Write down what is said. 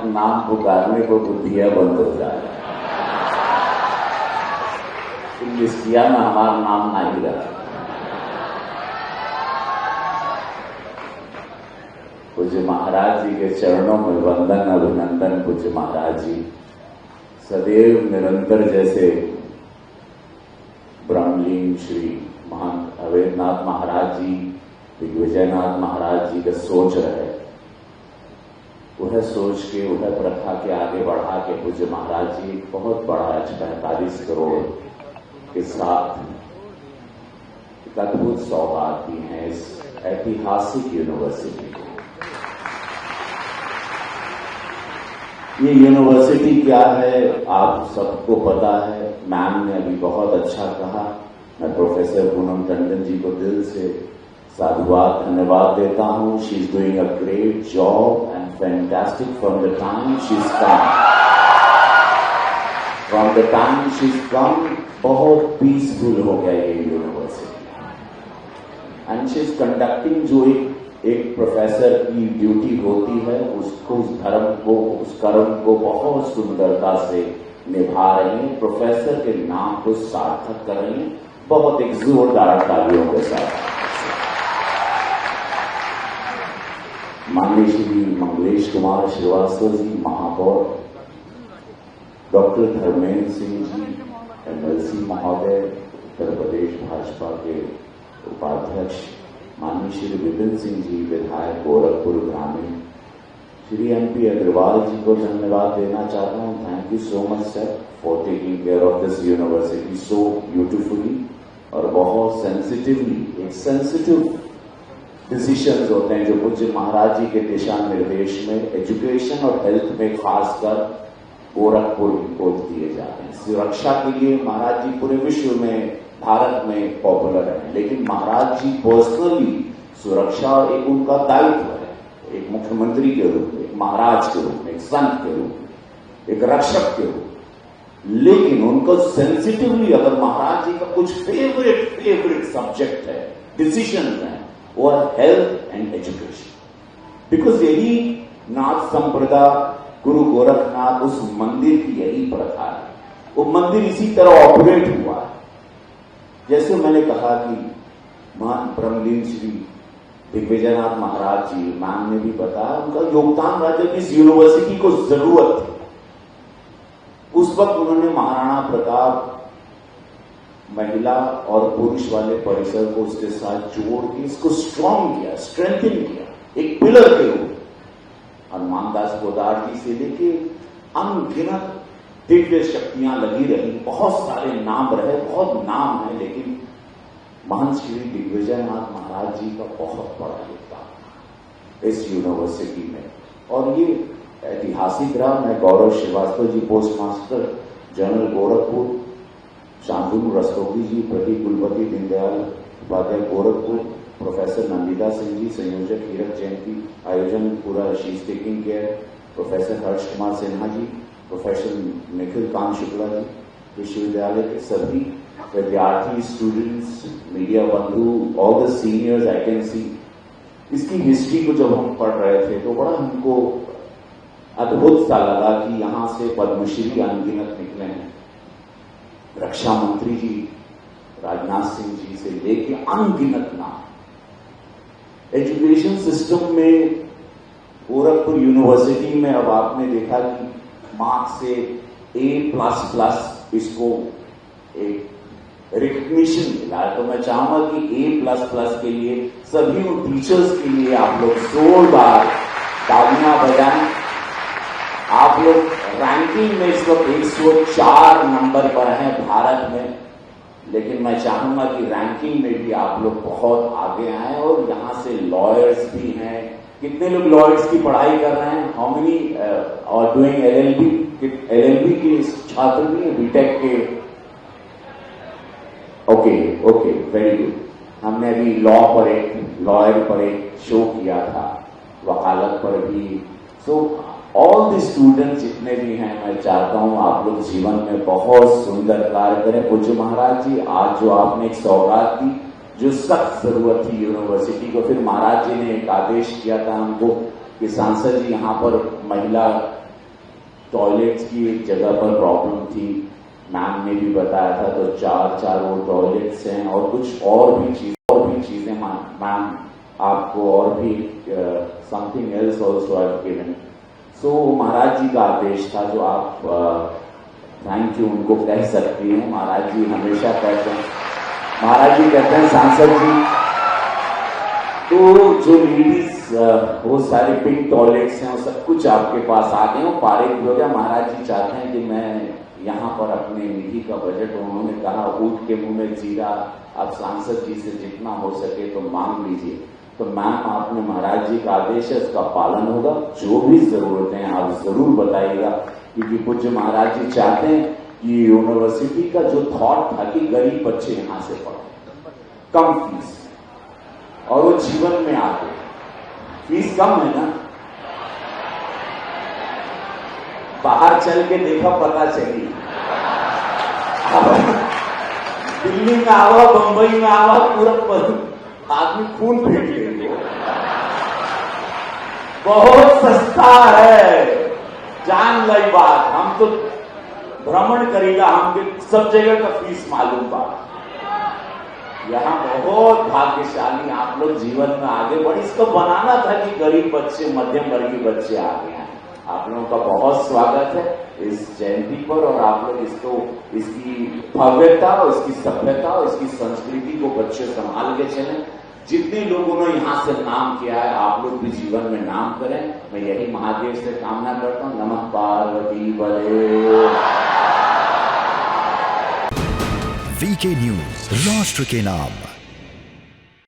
नाम पुकारने को बुद्धियां बंद हो जाए। लिस्टिया में हमारा नाम नहीं रहा। पूज्य महाराज जी के चरणों में वंदन अभिनंदन। पूज्य महाराज जी सदैव निरंतर जैसे ब्रह्मलीन श्री महंत अवैधनाथ महाराज जी, दिग्विजयनाथ महाराज जी का सोच रहे, वह सोच के वह प्रथा के आगे बढ़ा के पूज्य महाराज जी एक बहुत बड़ा 45 करोड़ के साथ एक अद्भुत सौगात दी है इस ऐतिहासिक यूनिवर्सिटी को। ये यूनिवर्सिटी क्या है आप सबको पता है। मैम ने अभी बहुत अच्छा कहा। मैं प्रोफेसर पूनम टंडन जी को दिल से साधुवाद धन्यवाद देता हूं। She is doing a great job and fantastic from the time she is come. बहुत पीसफुल हो गया ये university and she is conducting जो एक प्रोफेसर की ड्यूटी होती है उसको, उस धर्म को, उस कर्म को बहुत सुंदरता से निभा रहे हैं। प्रोफेसर के नाम को सार्थक कर रहे हैं। बहुत एक जोरदार तालियों के साथ माननीय श्री मंगलेश कुमार श्रीवास्तव जी महापौर, डॉक्टर धर्मेंद्र सिंह जी एमएलसी महोदय, उत्तर प्रदेश भाजपा के उपाध्यक्ष, माननीय श्री विपिन सिंह जी विधायक गोरखपुर ग्रामीण, श्री एमपी अग्रवाल जी को धन्यवाद देना चाहता हूं। Thank you so much sir for taking care of this university so beautifully और बहुत सेंसिटिवली। एक सेंसिटिव डिसीजंस होते हैं जो पूज्य महाराज जी के दिशा निर्देश में एजुकेशन और हेल्थ में खासकर गोरखपुर को दिए जाते हैं। सुरक्षा के लिए महाराज जी पूरे विश्व में, भारत में पॉपुलर है, लेकिन महाराज जी पर्सनली सुरक्षा एक उनका दायित्व है। एक मुख्यमंत्री के रूप में, एक महाराज के रूप में, एक संत के रूप में, एक रक्षक के रूप में, लेकिन उनको सेंसिटिवली अगर महाराज जी का कुछ फेवरेट सब्जेक्ट है, डिसीजन है, वो है हेल्थ एंड एजुकेशन। बिकॉज यही नाथ संप्रदाय गुरु गोरखनाथ उस मंदिर की यही प्रथा है। वो मंदिर इसी तरह ऑपरेट हुआ है। जैसे मैंने कहा कि महान ब्रह्मलीन श्री दिग्विजयनाथ महाराज जी, मैम ने भी बताया, उनका योगदान रहा जब इस यूनिवर्सिटी को जरूरत थी। उस वक्त उन्होंने महाराणा प्रताप महिला और पुरुष वाले परिसर को उसके साथ जोड़ के इसको स्ट्रांग किया, स्ट्रेंथन किया, एक पिलर के रूप। हनुमान दास पोदार जी से लेके अनगिनत दिव्य शक्तियां लगी रही, बहुत सारे नाम रहे, बहुत नाम है, लेकिन महंत श्री दिग्विजयनाथ महाराज जी का बहुत बड़ा योगदान इस यूनिवर्सिटी में। और ये ऐतिहासिक रहा। मैं Gaurav Srivastava ji post master general Gorakhpur, Shantanu Rastogi ji प्रति कुलपति दीनदयाल उपाध्याय गोरखपुर, प्रोफेसर नंदिता सिंह जी संयोजक हीरक जयंती आयोजन पूरा she is taking care, professor Harsh Kumar Sinha ji, professor Nikhil Kant Shukla ji, विश्वविद्यालय के सभी विद्यार्थी, स्टूडेंट्स, मीडिया बंधु, all the seniors I can see. इसकी हिस्ट्री को जब हम पढ़ रहे थे तो बड़ा हमको अद्भुत सा लगा कि यहां से पद्मश्री अनगिनत निकले हैं। रक्षा मंत्री जी राजनाथ सिंह जी से लेके अनगिनत नाम। एजुकेशन सिस्टम में गोरखपुर यूनिवर्सिटी में अब आपने देखा कि मार्क्स से A++ इसको एक रिकग्निशन मिला है। तो मैं चाहूंगा कि A++ के लिए सभी उन टीचर्स के लिए आप लोग जोरदार तालियां बजाएं। आप लोग रैंकिंग में इस वक्त 104 नंबर पर हैं भारत में, लेकिन मैं चाहूंगा कि रैंकिंग में भी आप लोग बहुत आगे आए। और यहां से लॉयर्स भी हैं। कितने लोग लॉयर्स की पढ़ाई कर रहे हैं? हाउ मेनी और डूइंग LLB के छात्र भी हैं, बीटेक के? Okay very good. हमने अभी लॉयर पर एक शो किया था, वकालत पर भी। सो ऑल द स्टूडेंट्स जितने भी हैं, मैं चाहता हूं आप लोग जीवन में बहुत सुंदर कार्य करें। पूज्य महाराज जी, आज जो आपने एक सौगात दी, जो सख्त जरूरत थी यूनिवर्सिटी को, फिर महाराज जी ने एक आदेश किया था हमको कि सांसद जी यहाँ पर महिला टॉयलेट्स की एक जगह पर प्रॉब्लम थी, मैम ने भी बताया था, तो चार वो टॉयलेट्स हैं और कुछ और भी चीजें मैम आपको और भी something else also I have given. So महाराज जी का आदेश था जो आप थैंक यू उनको कह सकती हैं। महाराज जी हमेशा कहते हैं, महाराज जी कहते हैं सांसद जी, तो जो लेडीज वो सारे पिंक टॉयलेट्स हैं वो सब कुछ आपके पास आ गए, वो पारित हो गया। महाराज जी चाहते हैं कि मैं यहाँ पर अपने निधि का बजट, उन्होंने कहा ऊँट के मुंह में जीरा, आप सांसद जी से जितना हो सके तो मांग लीजिए। तो मैम आपने महाराज जी का आदेश है, उसका पालन होगा। जो भी जरूरतें हैं आप जरूर बताइएगा, क्योंकि पूज्य महाराज जी चाहते हैं कि यूनिवर्सिटी का जो थॉट था कि गरीब बच्चे यहां से पढ़े, कम फीस, और वो जीवन में आते। फीस कम है ना, बाहर चल के देखा पता चली। दिल्ली में आवा, बंबई में आवा, पूरा आदमी खून फेंक लेंगे। बहुत सस्ता है, जान ली बात। हम तो भ्रमण करेगा, हमके सब जगह का फीस मालूम बात। यहाँ बहुत भाग्यशाली आप लोग जीवन में आगे बढ़े। इसको बनाना था कि गरीब बच्चे, मध्यम वर्गीय बच्चे आ गए हैं। आप लोगों का बहुत स्वागत है इस जयंती पर, और आप लोग इसको, इसकी भव्यता और इसकी सभ्यता और इसकी संस्कृति को बच्चे संभाल के चलें। जितने लोगों ने यहाँ से नाम किया है, आप लोग भी जीवन में नाम करें। मैं यही महादेव से कामना करता हूँ। नमः पार्वती बले। वीके न्यूज, राष्ट्र के नाम।